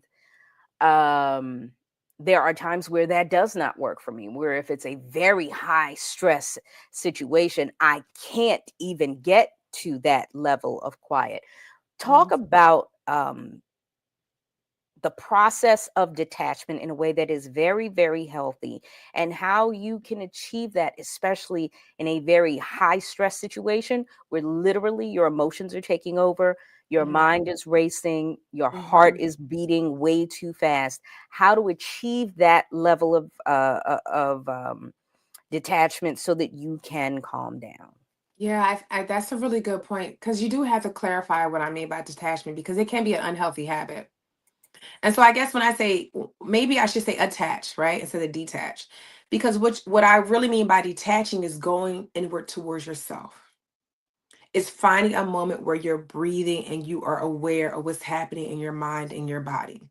um there are times where that does not work for me, where if it's a very high stress situation, I can't even get to that level of quiet. Talk Hmm. about the process of detachment in a way that is very, very healthy, and how you can achieve that, especially in a very high stress situation where literally your emotions are taking over, your Hmm. mind is racing, your heart Hmm. is beating way too fast. How to achieve that level of detachment so that you can calm down. Yeah, that's a really good point because you do have to clarify what I mean by detachment because it can be an unhealthy habit. And so I guess when I say maybe I should say attach, right, instead of detach, because what I really mean by detaching is going inward towards yourself. It's finding a moment where you're breathing and you are aware of what's happening in your mind and your body.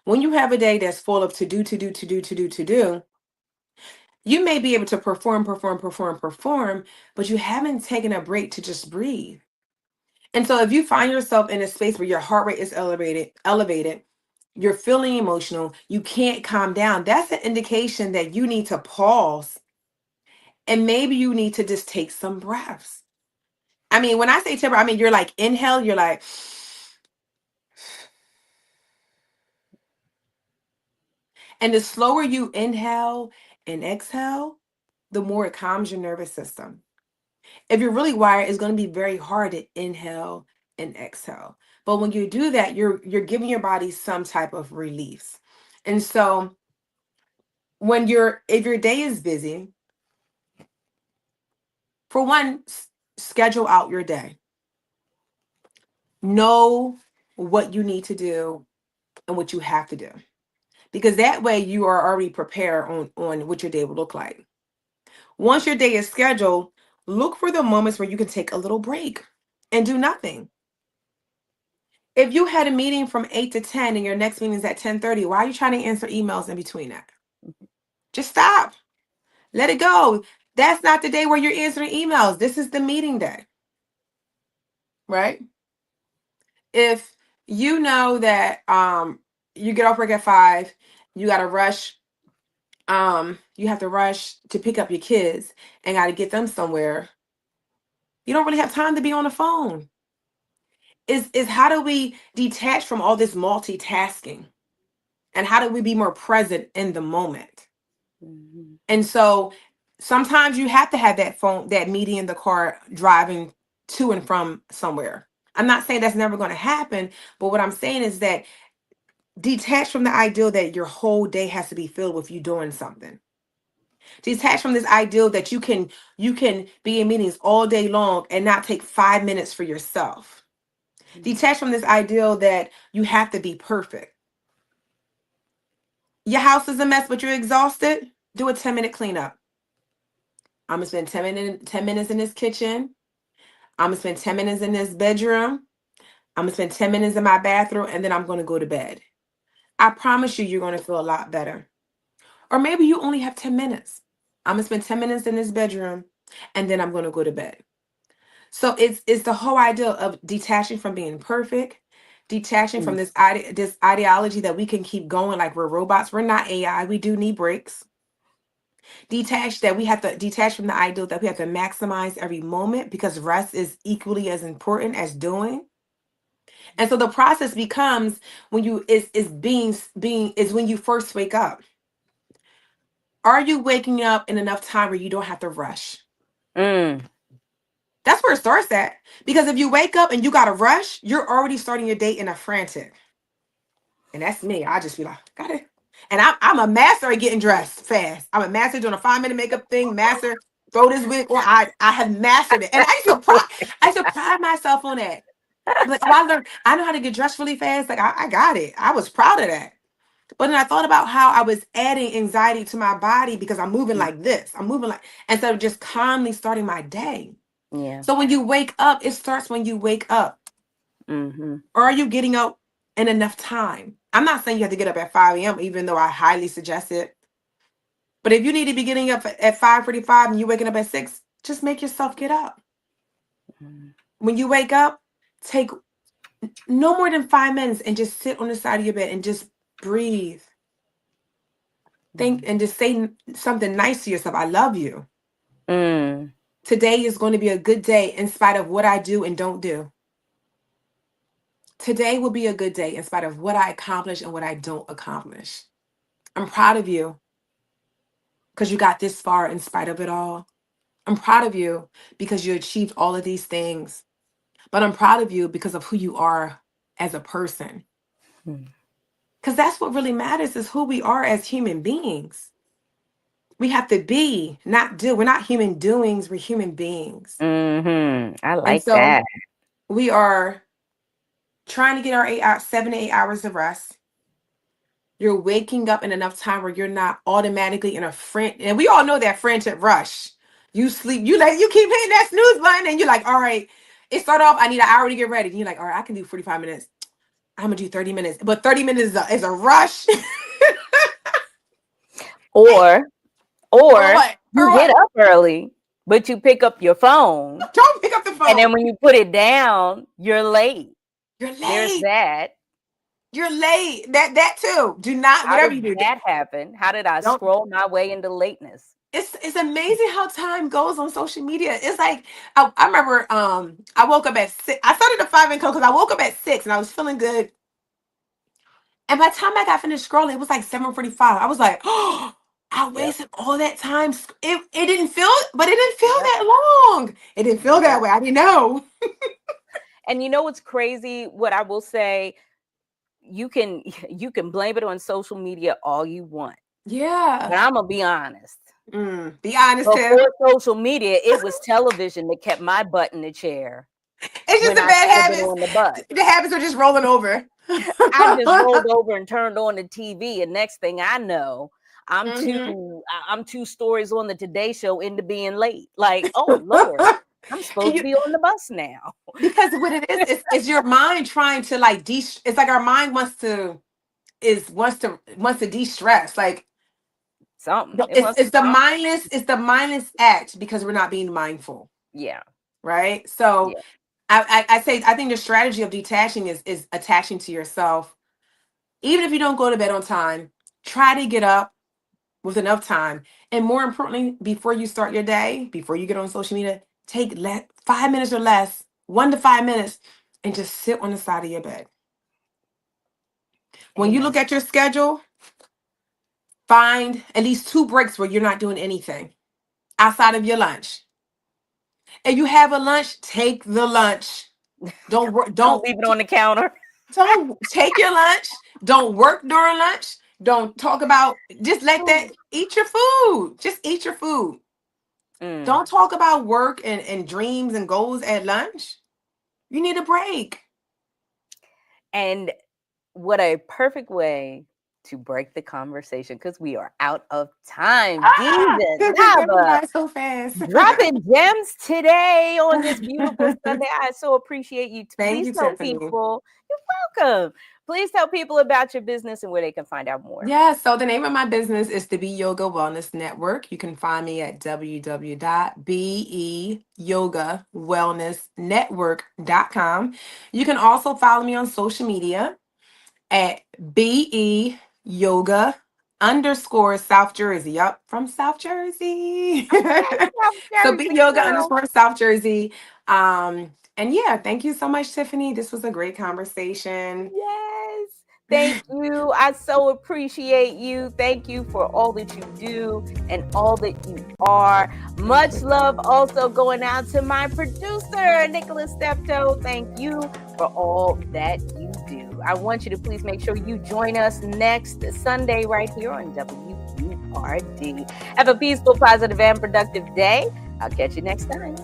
When you have a day that's full of to do, to do, to do, to do, to do, you may be able to perform, perform, perform, perform, but you haven't taken a break to just breathe. And so if you find yourself in a space where your heart rate is elevated, you're feeling emotional, you can't calm down, that's an indication that you need to pause and maybe you need to just take some breaths. I mean, when I say temper, I mean you're like inhale, you're like And the slower you inhale and exhale, the more it calms your nervous system. If you're really wired, it's going to be very hard to inhale and exhale. But when you do that, you're giving your body some type of release. And so when you're if your day is busy, for one, schedule out your day. Know what you need to do and what you have to do. Because that way you are already prepared on what your day will look like. Once your day is scheduled, look for the moments where you can take a little break and do nothing. If you had a meeting from 8 to 10 and your next meeting is at 10:30, why are you trying to answer emails in between that? Just stop. Let it go. That's not the day where you're answering emails. This is the meeting day, right? If you know that you get off work at 5, you got to rush, you have to rush to pick up your kids and got to get them somewhere. You don't really have time to be on the phone. Is how do we detach from all this multitasking? And how do we be more present in the moment? Mhm. And so sometimes you have to have that phone, that meeting in the car driving to and from somewhere. I'm not saying that's never going to happen, but what I'm saying is that detach from the ideal that your whole day has to be filled with you doing something. Detach from this ideal that you can be in meetings all day long and not take 5 minutes for yourself. Detach from this ideal that you have to be perfect. Your house is a mess, but you're exhausted. Do a 10-minute cleanup. I'm gonna spend 10 minutes in this kitchen. I'm gonna spend 10 minutes in this bedroom. I'm gonna spend 10 minutes in my bathroom, and then I'm gonna go to bed. I promise you, you're gonna feel a lot better. Or maybe you only have 10 minutes. I'm gonna spend 10 minutes in this bedroom, and then I'm gonna go to bed. So it's the whole idea of detaching from being perfect, detaching from Mm. this ideology that we can keep going like we're robots. We're not AI. We do need breaks. Detach that we have to detach from the ideal that we have to maximize every moment because rest is equally as important as doing. And so the process becomes when you is being is when you first wake up. Are you waking up in enough time where you don't have to rush? Mm. That's where it starts at. Because if you wake up and you got to rush, you're already starting your day in a frantic. And that's me. I just be like, got it. And I'm a master at getting dressed fast. I'm a master doing a 5 minute makeup thing, master throw this wig on. I have mastered it. And I used to pride myself on that. Like, oh, I know how to get dressed really fast. Like I got it. I was proud of that. But then I thought about how I was adding anxiety to my body because I'm moving Mm. like this. I'm moving like instead of just calmly starting my day. Yeah. So when you wake up, it starts when you wake up. Mhm. Or are you getting up in enough time? I'm not saying you have to get up at 5 a.m., even though I highly suggest it. But if you need to be getting up at 5:45 and you're waking up at 6, just make yourself get up. Mm. When you wake up, take no more than 5 minutes and just sit on the side of your bed and just breathe. Think Mm. and just say something nice to yourself. I love you. Mm. Today is going to be a good day in spite of what I do and don't do. Today will be a good day in spite of what I accomplish and what I don't accomplish. I'm proud of you because you got this far in spite of it all. I'm proud of you because you achieved all of these things. But I'm proud of you because of who you are as a person. Mm. Because that's what really matters is who we are as human beings. We have to be, not do. We're not human doings, we're human beings. Mhm. I And like so that. we are trying to get our 7 to 8 hours of rest. You're waking up in enough time where you're not automatically in a friend. And we all know that frantic rush. You sleep, you keep hitting that snooze button, and you're like, all right, it start off, I need an hour to get ready. And you're like, all right, I can do 45 minutes. I'm gonna do 30 minutes. But 30 minutes is a rush. Or Or or what? you Or get what? up early, but you pick up your phone, Don't pick up the and then phone. when you put it down, you're late. You're There's late. that. You're late. That too. Do not, How whatever did you do, that happen? How did I don't. scroll my way into lateness? It's amazing how time goes on social media. It's like I remember I woke up at 6. I started the 5 and because I woke up at 6 and I was feeling good. And by the time I got finished scrolling, it was like 7:45. I was like, oh, I Yep. wasted all that time. It didn't feel, but it didn't feel Yep. that long. It didn't feel that Yep. way. I didn't know. And you know what's crazy? What I will say, you can you can blame it on social media all you want. Yeah. But I'm gonna be honest. Be honest, Tiff. Before social media, it was television that kept my butt in the chair It's just when the I bad should have been habits. on the bus. The habits are just rolling over. I just rolled over and turned on the TV, and next thing I know, Mhm. I'm 2 stories on the Today Show into being late. Like, oh Lord, I'm supposed to be on the bus now. Because what it is your mind trying to like it's like our mind wants to de-stress. Like Something. no, It wants to calm. it's the mindless act because we're not being mindful, Yeah. right? So Yeah. I say I think the strategy of detaching is attaching to yourself. Even if you don't go to bed on time, try to get up with enough time. And more importantly, before you start your day, before you get on social media, take 5 minutes or less, 1 to 5 minutes, and just sit on the side of your bed. When you Amen. look at your schedule, find at least 2 breaks where you're not doing anything outside of your lunch. If you have a lunch, take the lunch. Don't work. Don't leave it on the counter. Don't take your lunch. Don't work during lunch. Don't talk about. Just let that. Eat your food. Just eat your food. Mm. Don't talk about work and dreams and goals at lunch. You need a break. And what a perfect way to break the conversation, because we are out of time. This is going Dejenaba, by so fast. dropping gems today on this beautiful Sunday. I so appreciate you. Thank Please you, tell Tiffany. people you're welcome. Please tell people about your business and where they can find out more. Yeah, so the name of my business is the Be Yoga Wellness Network. You can find me at www.beyogawellnessnetwork.com. You can also follow me on social media at BE Yoga underscore South Jersey. Yup, from South Jersey. Okay, South So Be Jersey Yoga girl. underscore South Jersey. And yeah, thank you so much, Tiffany. This was a great conversation. Yes. Thank you. I so appreciate you. Thank you for all that you do and all that you are. Much love also going out to my producer, Nicholas Steptoe. Thank you for all that you do. I want you to please make sure you join us next Sunday right here on WQRD. Have a peaceful, positive, and productive day. I'll catch you next time.